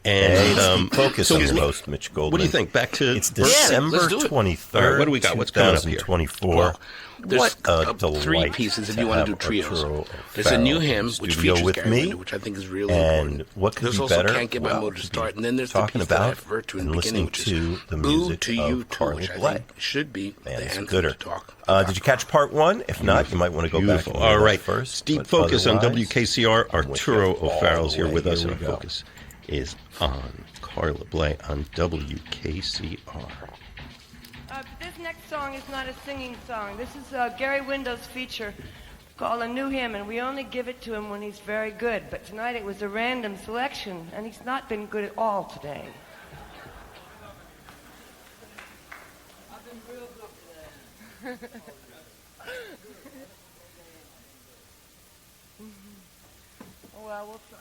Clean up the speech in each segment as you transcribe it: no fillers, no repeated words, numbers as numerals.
And focus on your host, Mitch Goldman. What do you think? Back to it's December 23rd. All right, what do we got? What's coming up here? 2024. Well, there's What a delight three pieces if you want to do trios. There's a new hymn, which features with Gary me, Winter, which I think is really and important. what could there's be also better? Can't Get My Motor Start, and then there's the talking piece that I about referred to in and the beginning, listening which is to the Boo music to You of Too, Carla which I Bley. think should be Man, the it's a anthem gooder. to talk. Did you catch part one? If not, you might want to go back. And All right. first. Deep but Focus on otherwise, WKCR. Arturo all O'Farrill's the here way. with us, Here and we our go. focus is on Carla Bley on WKCR. This next song is not a singing song. This is Gary Window's feature called A New Hymn, and we only give it to him when he's very good. But tonight it was a random selection, and he's not been good at all today. I've been real good today. Well, we'll try.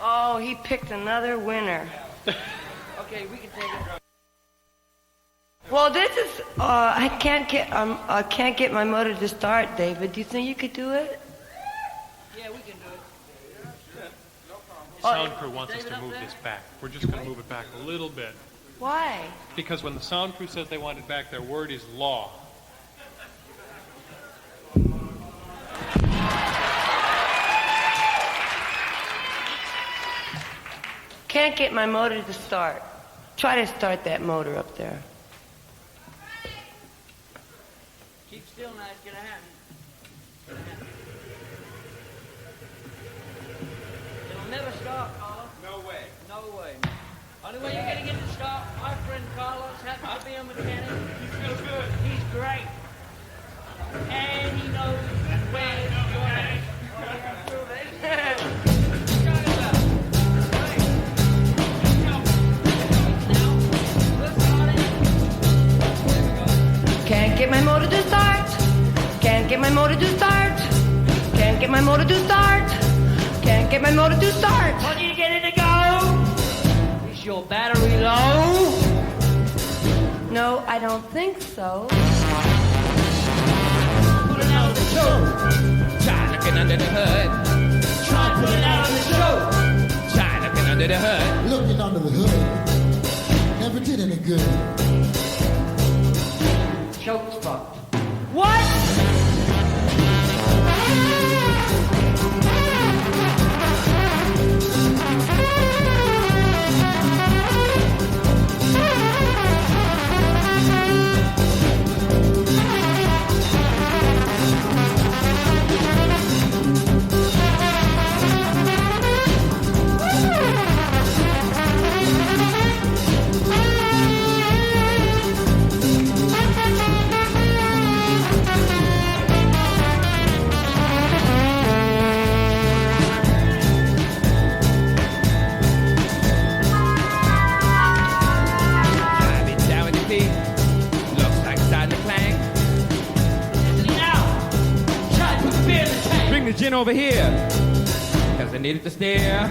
Oh, he picked another winner. Okay, we can take it. Well, this is. I can't get my motor to start, David. Do you think you could do it? Yeah, we can do it. The sound crew wants us to move this back. We're just going to move it back a little bit. Why? Because when the sound crew says they want it back, their word is law. Can't get my motor to start. Try to start that motor up there. Keep still now, it's gonna happen. It'll never stop, Carlos. No way. No way. Only way you're gonna get to stop, my friend Carlos happens to be a mechanic. He's real good. He's great. And he knows where you're at. Can't get my motor to start. Can't get my motor to start. Can't get my motor to start. Can't get my motor to start. How do you get it to go? Is your battery low? No, I don't think so. Put it out on the show. Try looking under the hood. Try to put it out on the show. Try looking under the hood. Looking under the hood. Never did any good. Choke's fucked. What? Gin over here, cause I needed to stare.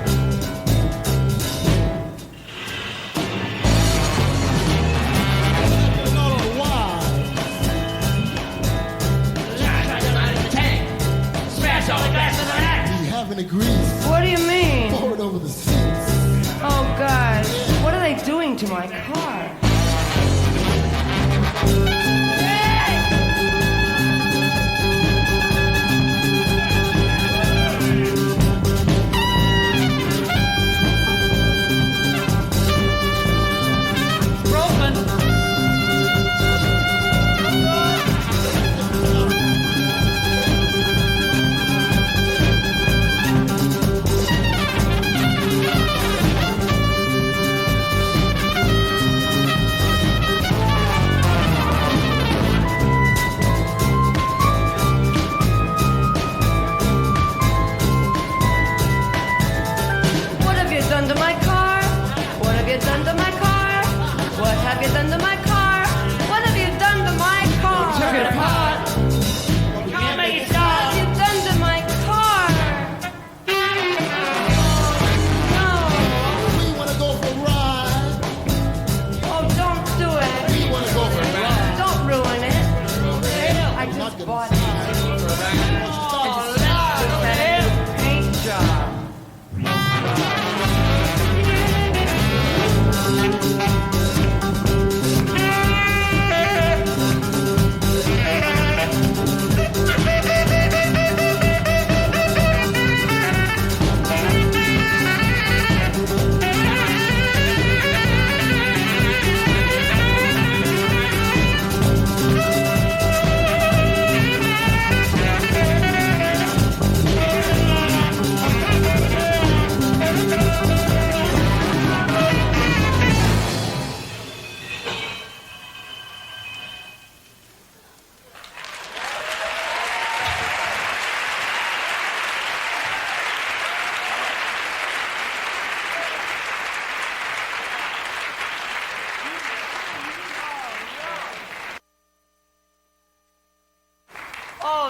Having a grease. What do you mean? Pour it over the seats. Oh, God. What are they doing to my car?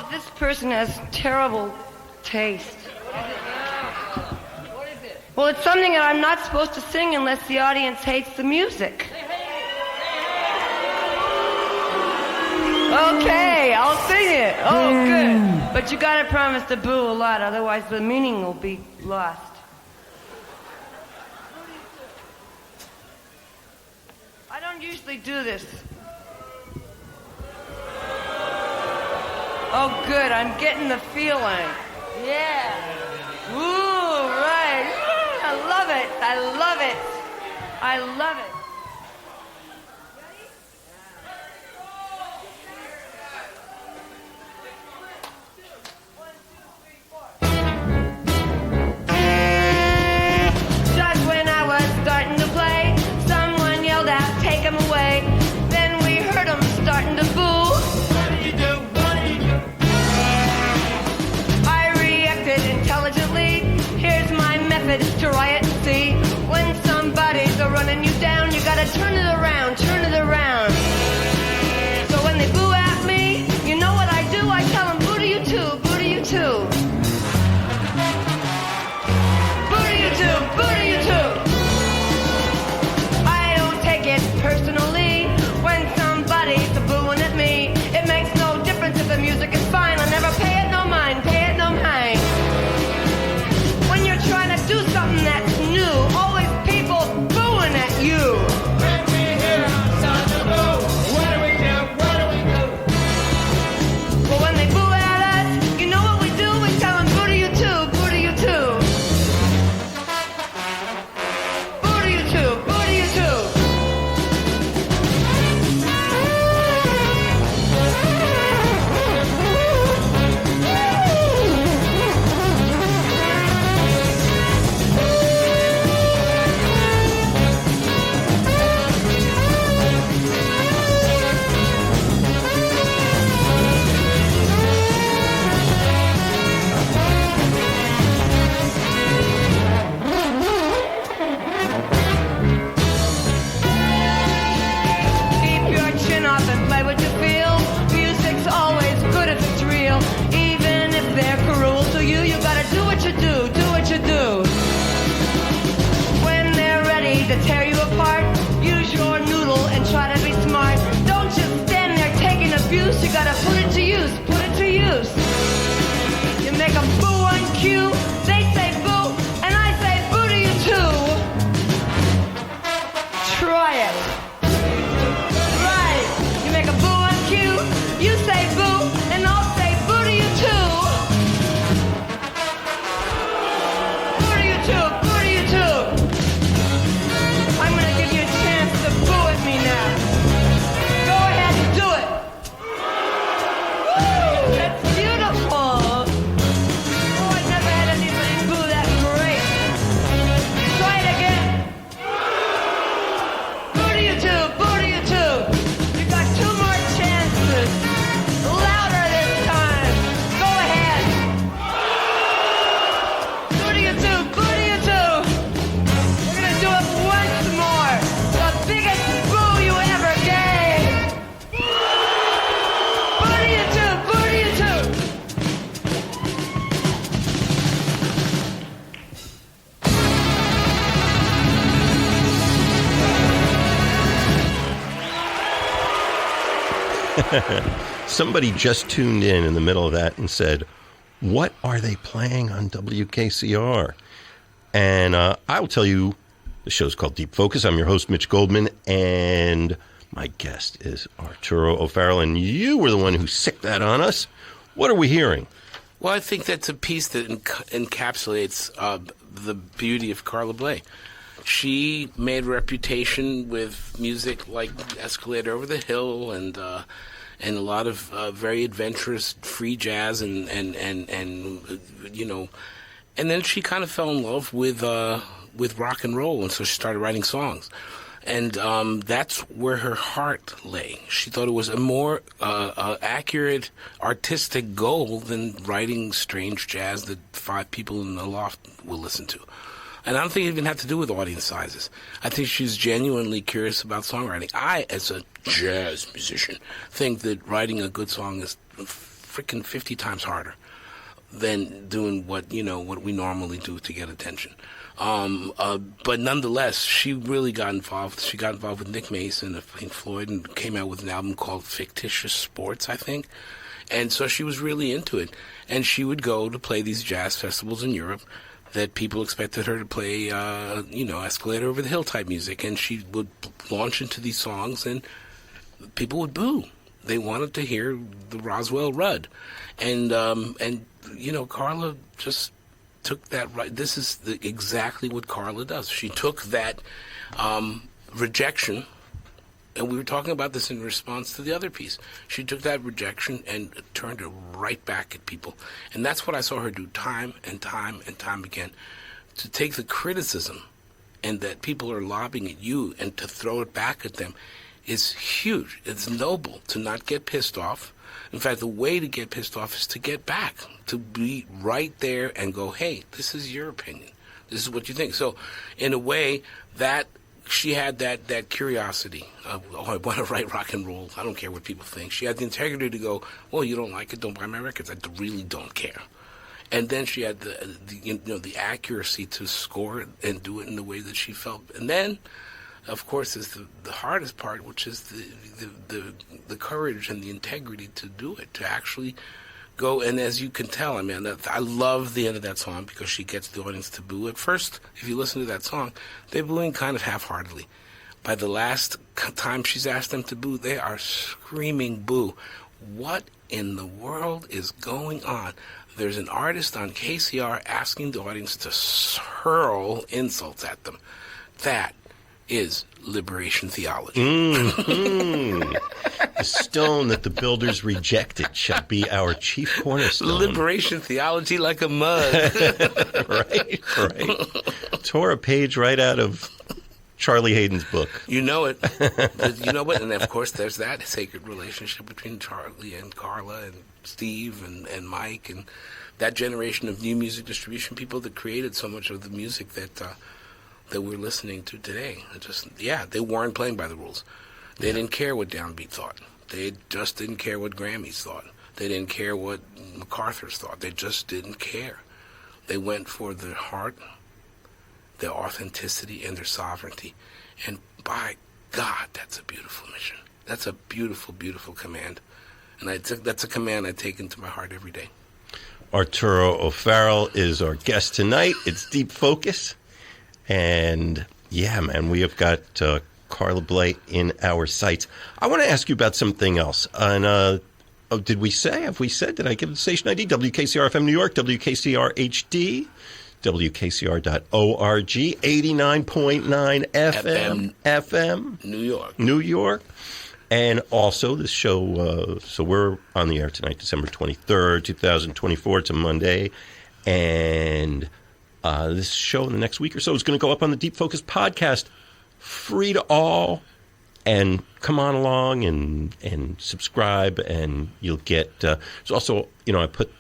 Oh, this person has terrible taste. What is it? Well, it's something that I'm not supposed to sing unless the audience hates the music. Okay, I'll sing it. Oh, good. But you gotta promise to boo a lot, otherwise the meaning will be lost. I don't usually do this. Oh, good. I'm getting the feeling. Yeah. Ooh, right. I love it. I love it. I love it. Just when I was starting to play, someone yelled out, "Take him away." Then we heard him starting to boo. What did you do? What did you do? I reacted intelligently. Here's my method, try it and see. When somebody's running you down, you gotta turn it around, turn it around. So when they boo at me, you know what I do? I tell them, boo to you too, boo to you too. Boo to you too, boo to you too. I don't take it personally when somebody's booing at me. It makes no difference if the music is fine. I never pay it no mind, pay it no mind. When you're trying to do something that's new, always people booing at you. When we hear sound to boo, what do we do? What do we do? Well, when they boo at us, you know what we do? We tell them boo to you too, boo to you too. Boo to you too, boo to you too. Keep your chin up and play what you feel. Music's always good if it's real. Even if they're cruel to you, you gotta do what you do, do what you do. When they're ready to tear you apart, use your noodle and try to be smart. Don't just stand there taking abuse, you gotta put it to use, put it to use. You make them boo on cue, they say boo, and I say boo to you too. Try it. Right. You make a boo on cue, you say boo, and I'll say boo to you too. Boo to you too, boo to you too. I'm gonna give you a chance to boo at me now. Go ahead and do it. Woo, that's beautiful. Oh, I never had anybody boo that great. Try it again. Boo to you too, boo to you too. You got 2 more chances. Louder this time. Go ahead. Boo to you too, boo to you too. We're gonna do it once more. The biggest boo you ever gave. Boo to you too, boo to you too. Somebody just tuned in the middle of that and said, what are they playing on WKCR? And I'll tell you, the show's called Deep Focus. I'm your host, Mitch Goldman, and my guest is Arturo O'Farrill, and you were the one who sicked that on us. What are we hearing? Well, I think that's a piece that encapsulates the beauty of Carla Bley. She made a reputation with music like Escalator Over the Hill and a lot of very adventurous free jazz and you know, and then she kind of fell in love with rock and roll, and so she started writing songs. And that's where her heart lay. She thought it was a more accurate artistic goal than writing strange jazz that 5 people in the loft will listen to. And I don't think it even had to do with audience sizes. I think she's genuinely curious about songwriting. I, as a jazz musician, think that writing a good song is freaking 50 times harder than doing what we normally do to get attention. But nonetheless, she really got involved. She got involved with Nick Mason of Pink Floyd and came out with an album called Fictitious Sports, I think. And so she was really into it. And she would go to play these jazz festivals in Europe that people expected her to play, Escalator Over the Hill type music. And she would launch into these songs and people would boo. They wanted to hear the Roswell Rudd. And Carla just took that right. This is exactly what Carla does. She took that rejection, and we were talking about this in response to the other piece. She took that rejection and turned it right back at people. And that's what I saw her do time and time and time again. To take the criticism and that people are lobbing at you and to throw it back at them is huge. It's noble to not get pissed off. In fact, the way to get pissed off is to get back, to be right there and go, hey, this is your opinion. This is what you think. So, in a way, that she had that curiosity of, I want to write rock and roll. I don't care what people think. She had the integrity to go, well, you don't like it, don't buy my records. I really don't care. And then she had the accuracy to score it and do it in the way that she felt. And then, of course, is the hardest part, which is the courage and the integrity to do it, to actually go. And as you can tell, I love the end of that song because she gets the audience to boo. At first, if you listen to that song, they're booing kind of half-heartedly. By the last time she's asked them to boo, they are screaming boo. What in the world is going on? There's an artist on KCR asking the audience to hurl insults at them. That is liberation theology. Mm-hmm. The stone that the builders rejected shall be our chief cornerstone. Liberation theology like a mug. Right. Tore a page right out of Charlie Hayden's book. You know it. You know what? And of course, there's that sacred relationship between Charlie and Carla and Steve and Mike and that generation of new music distribution people that created so much of the music that we're listening to today. They weren't playing by the rules. They didn't care what Downbeat thought. They just didn't care what Grammys thought. They didn't care what MacArthur's thought. They just didn't care. They went for their heart, their authenticity, and their sovereignty. And by God, that's a beautiful mission. That's a beautiful, beautiful command. And that's a command I take into my heart every day. Arturo O'Farrill is our guest tonight. It's Deep Focus. And yeah, man, we have got Carla Bley in our sights. I want to ask you about something else. And have we said, did I give the station ID? WKCR FM New York, WKCR HD, WKCR.org, 89.9 FM, New York. And also this show, so we're on the air tonight, December 23rd, 2024. It's a Monday. And this show in the next week or so is going to go up on the Deep Focus podcast, free to all. And come on along and subscribe, and you'll get. There's also, I put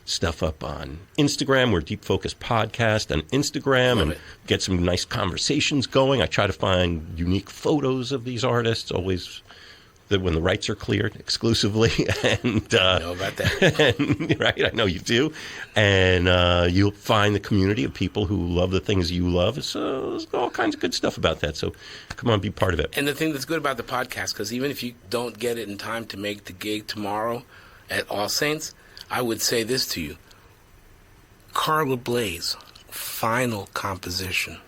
stuff up on Instagram. We're Deep Focus Podcast on Instagram, and get some nice conversations going. I try to find unique photos of these artists, always when the rights are cleared exclusively. And I know about that. Right, I know you do. And you'll find the community of people who love the things you love. So there's all kinds of good stuff about that. So come on, be part of it. And the thing that's good about the podcast, because even if you don't get it in time to make the gig tomorrow at All Saints, I would say this to you. Carla Bley's final composition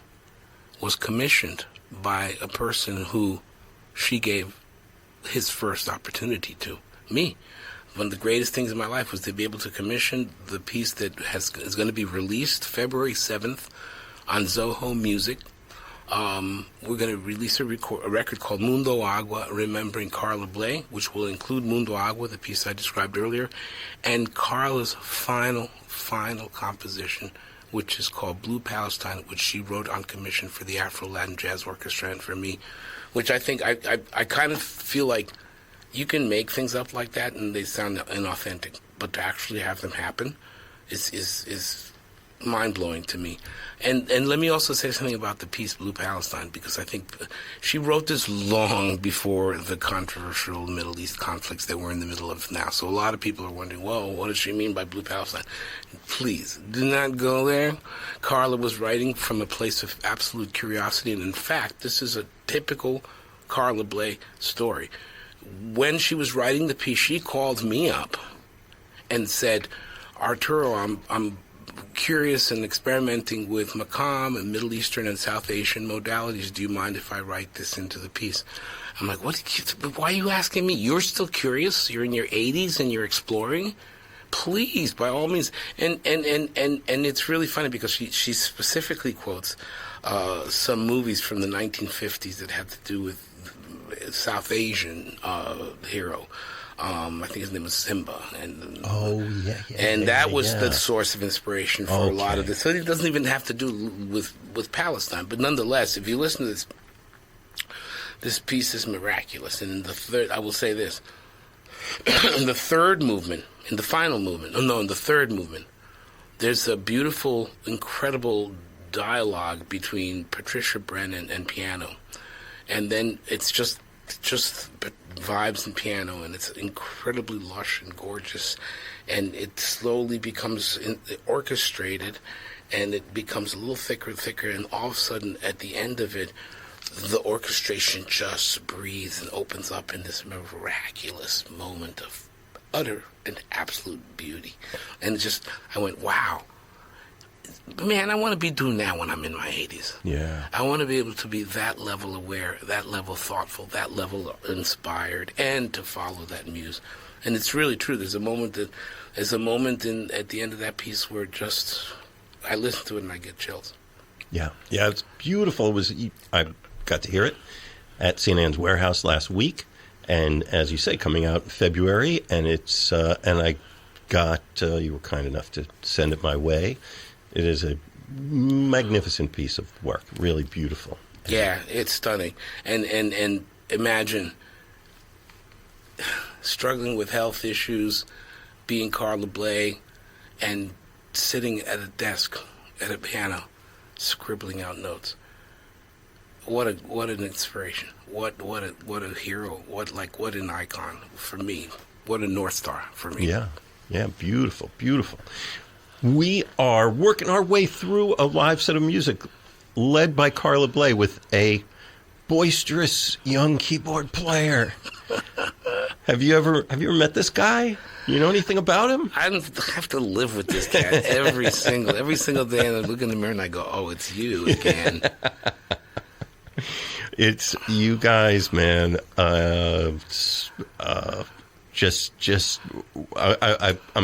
was commissioned by a person who she gave his first opportunity to, me. One of the greatest things in my life was to be able to commission the piece that is going to be released February 7th on Zoho Music. We're going to release a record called Mundo Agua, Remembering Carla Bley, which will include Mundo Agua, the piece I described earlier, and Carla's final composition, which is called Blue Palestine, which she wrote on commission for the Afro-Latin Jazz Orchestra and for me, which I think I kind of feel like you can make things up like that and they sound inauthentic, but to actually have them happen is mind-blowing to me. And let me also say something about the piece Blue Palestine, because I think she wrote this long before the controversial Middle East conflicts that we're in the middle of now. So a lot of people are wondering, well, what does she mean by Blue Palestine? Please, do not go there. Carla was writing from a place of absolute curiosity, and in fact, this is a typical Carla Bley story. When she was writing the piece, she called me up and said, Arturo, I'm curious and experimenting with Maqam and Middle Eastern and South Asian modalities. Do you mind if I write this into the piece? I'm like, why are you asking me? You're still curious? You're in your 80s and you're exploring? Please, by all means. And it's really funny because she specifically quotes some movies from the 1950s that had to do with South Asian hero. I think his name was Simba. And that was the source of inspiration for a lot of this. So it doesn't even have to do with Palestine. But nonetheless, if you listen to this piece is miraculous. And in the third, I will say this. In the third movement, in the third movement, there's a beautiful, incredible dialogue between Patricia Brennan and piano. And then it's just vibes and piano, and it's incredibly lush and gorgeous, and it slowly becomes orchestrated, and it becomes a little thicker and thicker, and all of a sudden, at the end of it, the orchestration just breathes and opens up in this miraculous moment of utter and absolute beauty. And I went, wow. Man, I want to be doing that when I'm in my 80s. Yeah. I want to be able to be that level aware, that level thoughtful, that level inspired, and to follow that muse. And it's really true. There's a moment at the end of that piece where I listen to it and I get chills. Yeah, it's beautiful. I got to hear it at St. Anne's Warehouse last week, and as you say, coming out in February, and it's and I got you were kind enough to send it my way. It is a magnificent piece of work, really beautiful. Yeah, it's stunning. And imagine struggling with health issues, being Carla Bley, and sitting at a desk, at a piano, scribbling out notes. What an inspiration. What a hero. What an icon for me. What a North Star for me. Yeah, beautiful, beautiful. We are working our way through a live set of music led by Carla Bley with a boisterous young keyboard player. Have you ever met this guy? You know anything about him? I have to live with this cat every single day, and I look in the mirror and I go, "Oh, it's you again." It's you guys, man. I'm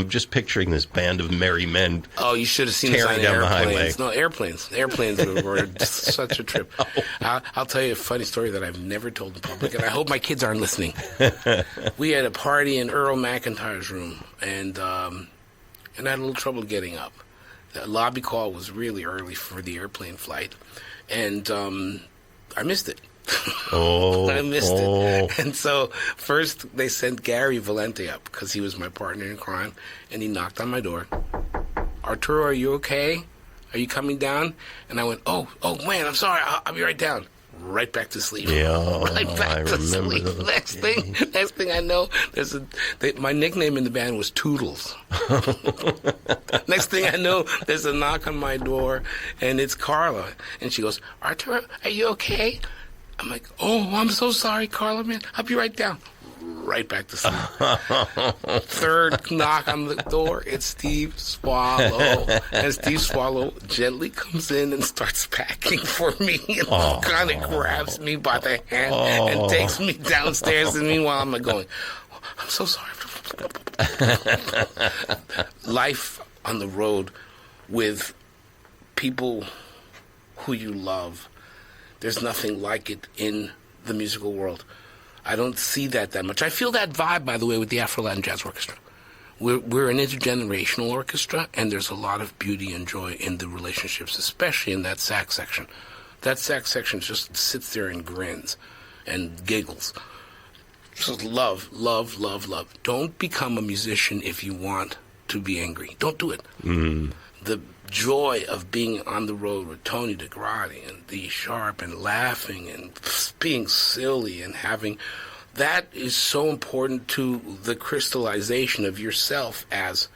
just picturing this band of merry men. Oh, you should have seen us on down airplanes. the highway. No, airplanes were such a trip. I'll tell you a funny story that I've never told in public, and I hope my kids aren't listening. We had a party in Earl McIntyre's room, and I had a little trouble getting up. The lobby call was really early for the airplane flight, and I missed it. I missed it. And so first they sent Gary Valente up because he was my partner in crime, and he knocked on my door. Arturo, are you okay? Are you coming down? And I went, oh man, I'm sorry. I'll be right down. Right back to sleep. Yeah, right back to sleep. Next thing I know, my nickname in the band was Toodles. Next thing I know, there's a knock on my door, and it's Carla, and she goes, Arturo, are you okay? I'm like, oh, I'm so sorry, Carla, man. I'll be right down. Right back to sleep. Third knock on the door, it's Steve Swallow. And Steve Swallow gently comes in and starts packing for me and kind of grabs me by the hand and takes me downstairs. And meanwhile, I'm like going, I'm so sorry. Life on the road with people who you love. There's nothing like it in the musical world. I don't see that much. I feel that vibe, by the way, with the Afro-Latin Jazz Orchestra. We're an intergenerational orchestra, and there's a lot of beauty and joy in the relationships, especially in that sax section. That sax section just sits there and grins and giggles. Just love, love, love, love. Don't become a musician if you want to be angry. Don't do it. The joy of being on the road with Tony DeGrati and D Sharp and laughing and being silly and having... That is so important to the crystallization of yourself as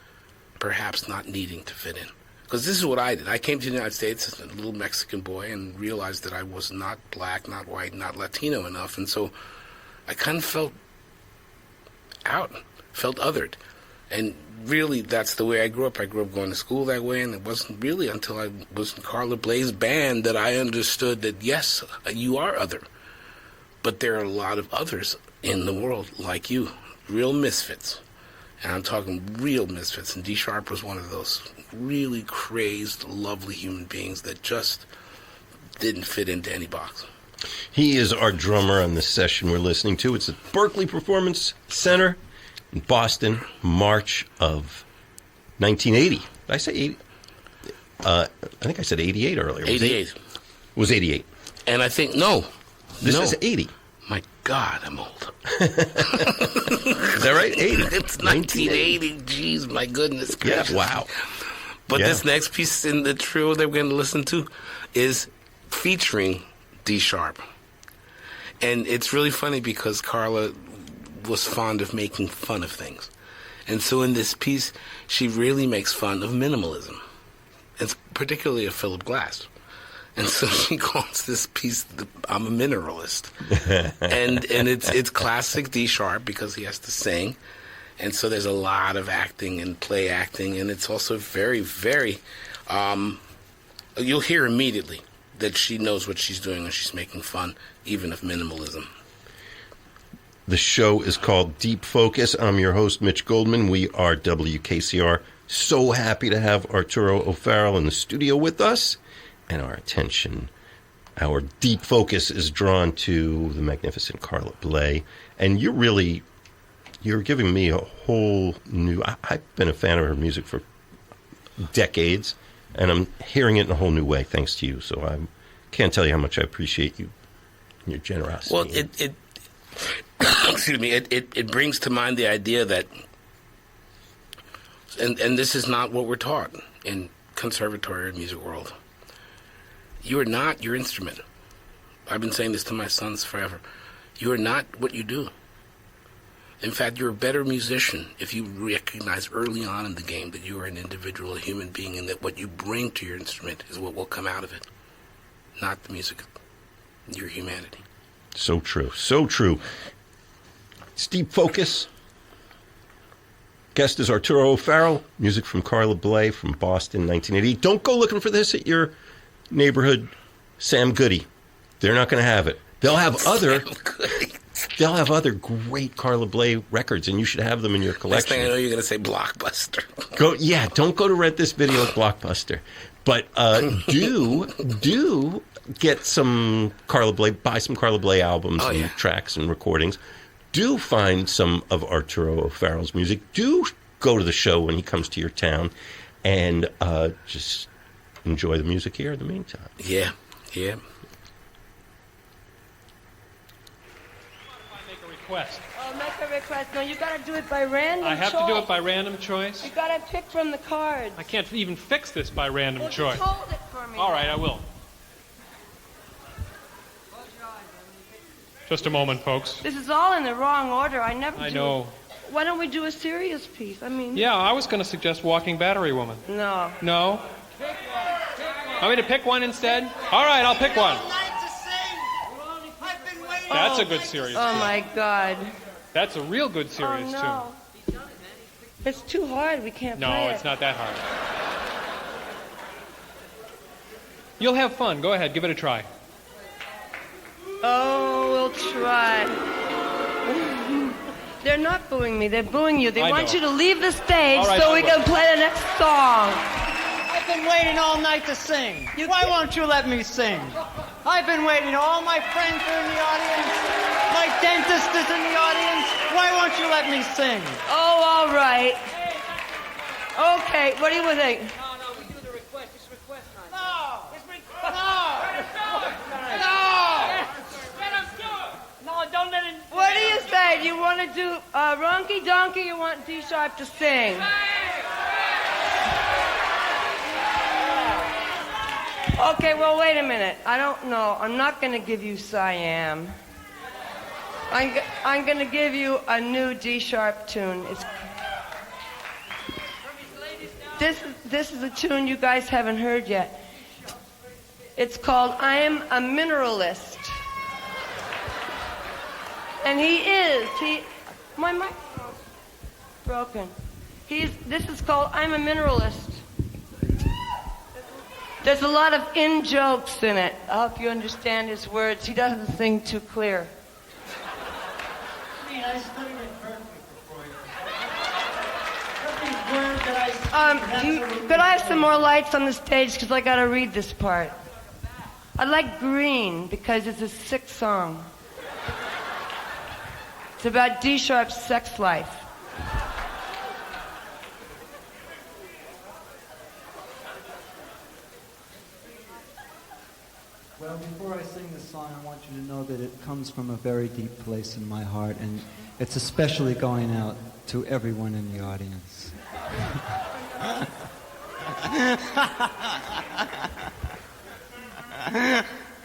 perhaps not needing to fit in. Because this is what I did. I came to the United States as a little Mexican boy and realized that I was not black, not white, not Latino enough. And so I kind of felt out, felt othered. And really, that's the way I grew up. I grew up going to school that way, and it wasn't really until I was in Carla Bley's band that I understood that, yes, you are other. But there are a lot of others in the world like you, real misfits. And I'm talking real misfits, and D Sharp was one of those really crazed, lovely human beings that just didn't fit into any box. He is our drummer on the session we're listening to. It's at Berkeley Performance Center in Boston, March of 1980. Did I say 80? I think I said 88 earlier. 88. It was 88. And I think, no. This is 80. My God, I'm old. Is that right? 80. It's 1980. Jeez, my goodness gracious. Yeah, wow. But this next piece in the trio that we're going to listen to is featuring D Sharp. And it's really funny because Carla was fond of making fun of things. And so in this piece, she really makes fun of minimalism. It's particularly of Philip Glass. And so she calls this piece, I'm a mineralist. and it's classic D Sharp because he has to sing. And so there's a lot of acting and play acting. And it's also very, very, you'll hear immediately that she knows what she's doing when she's making fun, even of minimalism. The show is called Deep Focus. I'm your host, Mitch Goldman. We are WKCR. So happy to have Arturo O'Farrill in the studio with us. And our attention, our deep focus is drawn to the magnificent Carla Bley. And you're giving me a whole new... I've been a fan of her music for decades, and I'm hearing it in a whole new way thanks to you. So I can't tell you how much I appreciate you and your generosity. Well, it excuse me, it brings to mind the idea that... And this is not what we're taught in conservatory or music world. You are not your instrument. I've been saying this to my sons forever. You are not what you do. In fact, you're a better musician if you recognize early on in the game that you are an individual, a human being, and that what you bring to your instrument is what will come out of it, not the music, your humanity. So true. So true. It's Deep Focus. Guest is Arturo O'Farrill. Music from Carla Bley from Boston, 1980. Don't go looking for this at your neighborhood Sam Goody. They're not going to have it. They'll have other great Carla Bley records, and you should have them in your collection. Next thing I know, you're going to say Blockbuster. Don't go to rent this video at Blockbuster. But do get some Carla Bley, buy some Carla Bley albums and tracks and recordings. Do find some of Arturo O'Farrill's music. Do go to the show when he comes to your town, and just enjoy the music here in the meantime. Yeah. Make a request. Oh, make a request. No, you got to do it by random choice. I have to do it by random choice? You got to pick from the cards. I can't even fix this by random choice. Just hold it for me. All right, I will. Just a moment, folks. This is all in the wrong order. I know. Why don't we do a serious piece? I mean... Yeah, I was going to suggest Walking Battery Woman. No. No? Want me to pick one instead? All right, I'll pick one. That's a good serious tune. Oh, my God. That's a real good serious tune. It's too hard. We can't play it. No, it's not that hard. You'll have fun. Go ahead. Give it a try. Oh, we'll try. They're not booing me. They're booing you. They want you to leave the stage so we can play the next song. I've been waiting all night to sing. Why won't you let me sing? I've been waiting. All my friends are in the audience. My dentist is in the audience. Why won't you let me sing? Oh, all right. Okay, what do you think? No, we do the request. It's request time. No, don't let it... What do you say? Do you want to do Ronky Donkey or you want D Sharp to sing? Okay, well, wait a minute. I don't know. I'm not going to give you Siam. I'm going to give you a new D-sharp tune. This is a tune you guys haven't heard yet. It's called I Am a Mineralist. And he is. My microphone's broken. This is called I'm a Mineralist. There's a lot of in-jokes in it. I hope you understand his words. He doesn't sing too clear. I studied it perfectly for you. Could I have some more lights on the stage? Because I got to read this part. I like green because it's a sick song. It's about D-sharp's sex life. Well, before I sing this song, I want you to know that it comes from a very deep place in my heart, and it's especially going out to everyone in the audience.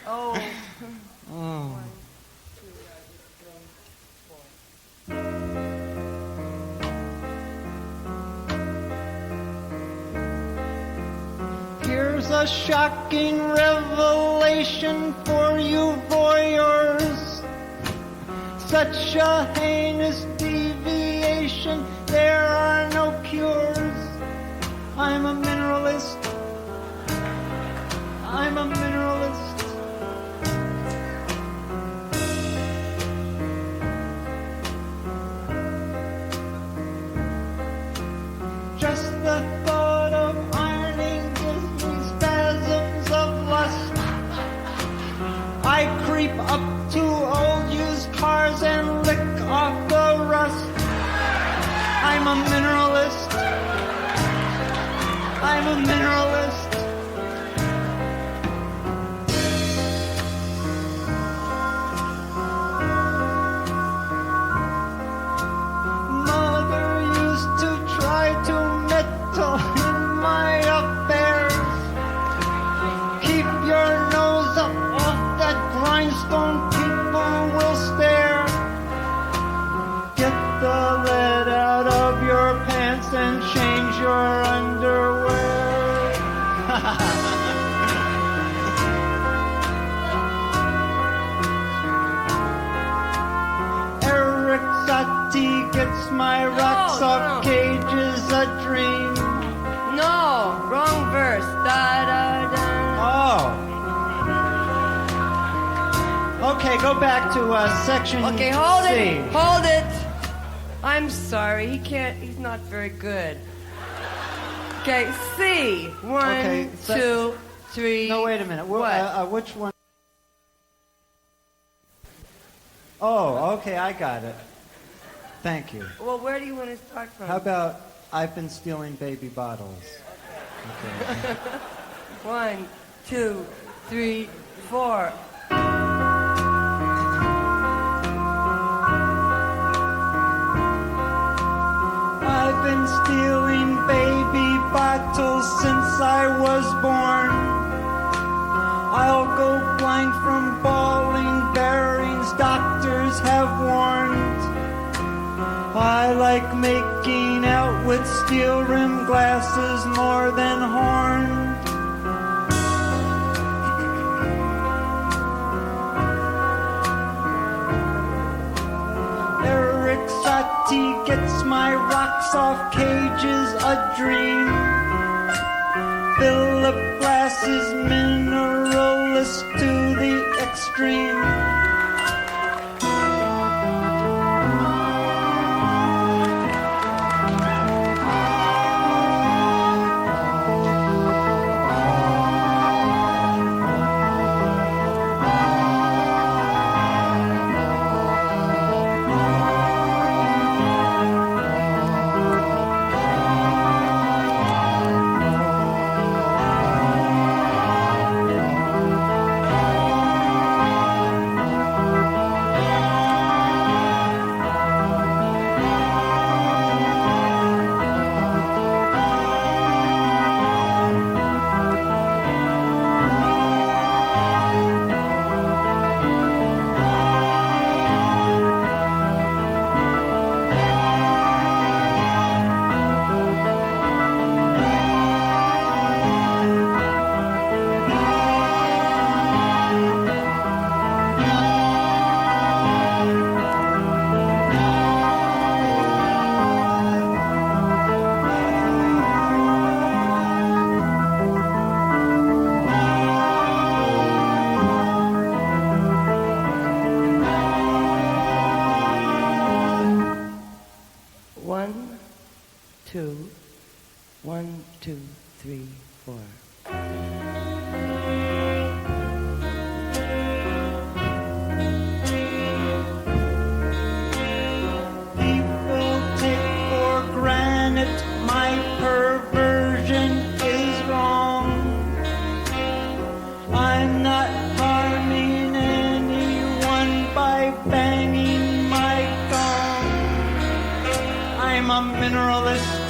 Oh. Oh. Here's a shocking revelation for you voyeurs. Such a heinous deviation, there are no cures. I'm a mineralist. I'm a mineralist. Just the thought of ironing gives me spasms of lust. I creep up to old used cars and lick off the rust. I'm a mineralist. I'm a mineralist. Mother used to try to meddle in my affairs. Keep your nose up off that grindstone, people will stare. Get the lead out of your pants and change your underwear. Eric Satie gets my rocks off cages a dream. No, wrong verse. Da da da. Oh. Okay, go back to section Okay, hold C. it. Hold it. I'm sorry. He's not very good. Okay, C. One, Okay, so- 2, 3. No, wait a minute. What? Which one? Oh, okay, I got it. Thank you. Well, where do you want to start from? How about I've been stealing baby bottles? Okay. 1, 2, 3, 4. I've been stealing baby bottles since I was born. I'll go blind from bawling bearings, doctors have warned. I like making out with steel rimmed glasses more than horn. Eric Satie gets my rocks off cages a dream. Philip Glass is mineralist to the extreme. 2. 1, 2, 3, 4. People take for granted my perversion is wrong. I'm not harming anyone by banging my gong. I'm a mineralist.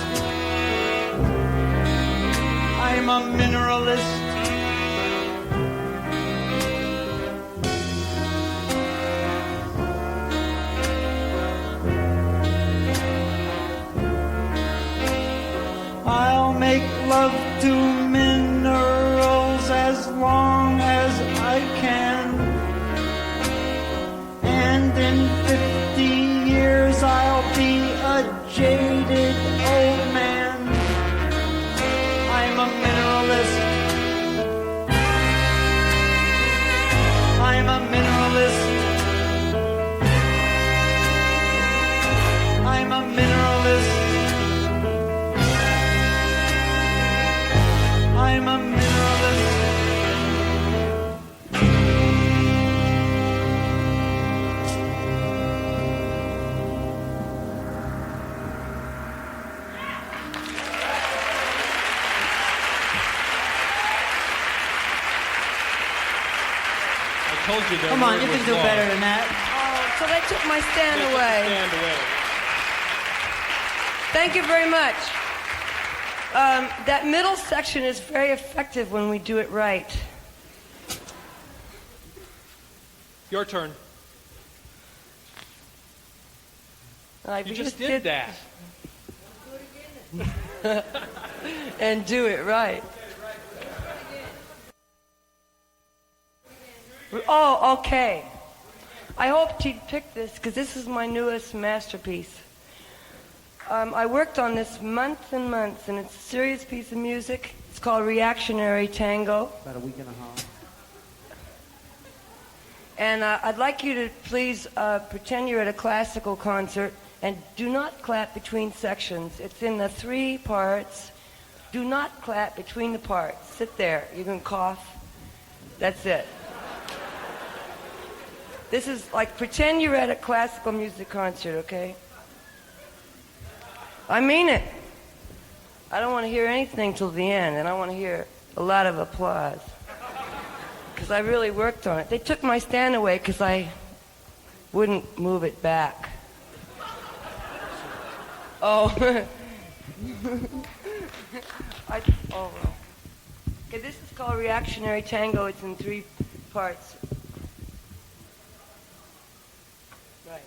I'm a mineralist. I'll make love to minerals as long as I can. And in 50 years I'll be a jaded old man. I'm a mineralist. I'm a mineralist. I'm a mineralist. I'm a mineralist. I told you that. Come on, you can do better than that. Oh, so they took my stand away. Stand away. Thank you very much. That middle section is very effective when we do it right. Your turn. Like You we just did that. And do it right. Oh, okay. I hoped he'd pick this because this is my newest masterpiece. I worked on this months and months, and it's a serious piece of music. It's called Reactionary Tango. About a week and a half. And I'd like you to please pretend you're at a classical concert and do not clap between sections. It's in the 3 parts. Do not clap between the parts. Sit there. You can cough. That's it. This is like pretend you're at a classical music concert, okay? I mean it. I don't want to hear anything till the end, and I want to hear a lot of applause. Because I really worked on it. They took my stand away because I wouldn't move it back. Oh. Well. Okay, this is called Reactionary Tango. It's in 3 parts. Right.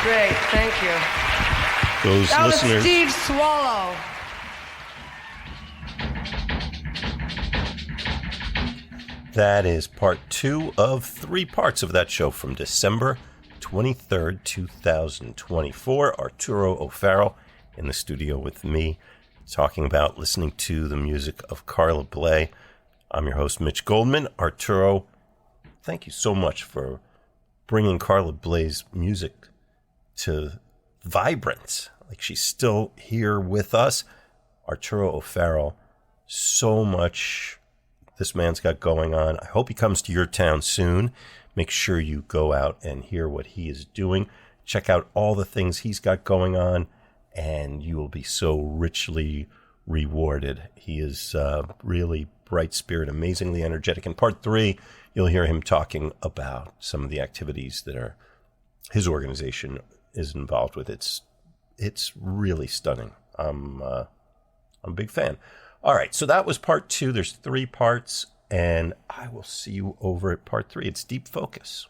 great. Thank you. Those That listeners. was Steve Swallow. That is part 2 of 3 parts of that show from December 23rd, 2024. Arturo O'Farrill in the studio with me, talking about listening to the music of Carla Bley. I'm your host, Mitch Goldman. Arturo, thank you so much for bringing Carla Bley's music to vibrance. Like, she's still here with us. Arturo O'Farrill, so much this man's got going on. I hope he comes to your town soon. Make sure you go out and hear what he is doing. Check out all the things he's got going on, and you will be so richly rewarded. He is really bright spirit, amazingly energetic. In part 3, you'll hear him talking about some of the activities that his organization is involved with. It's really stunning. I'm a big fan. All right, so that was part 2. There's 3 parts, and I will see you over at part 3. It's Deep Focus.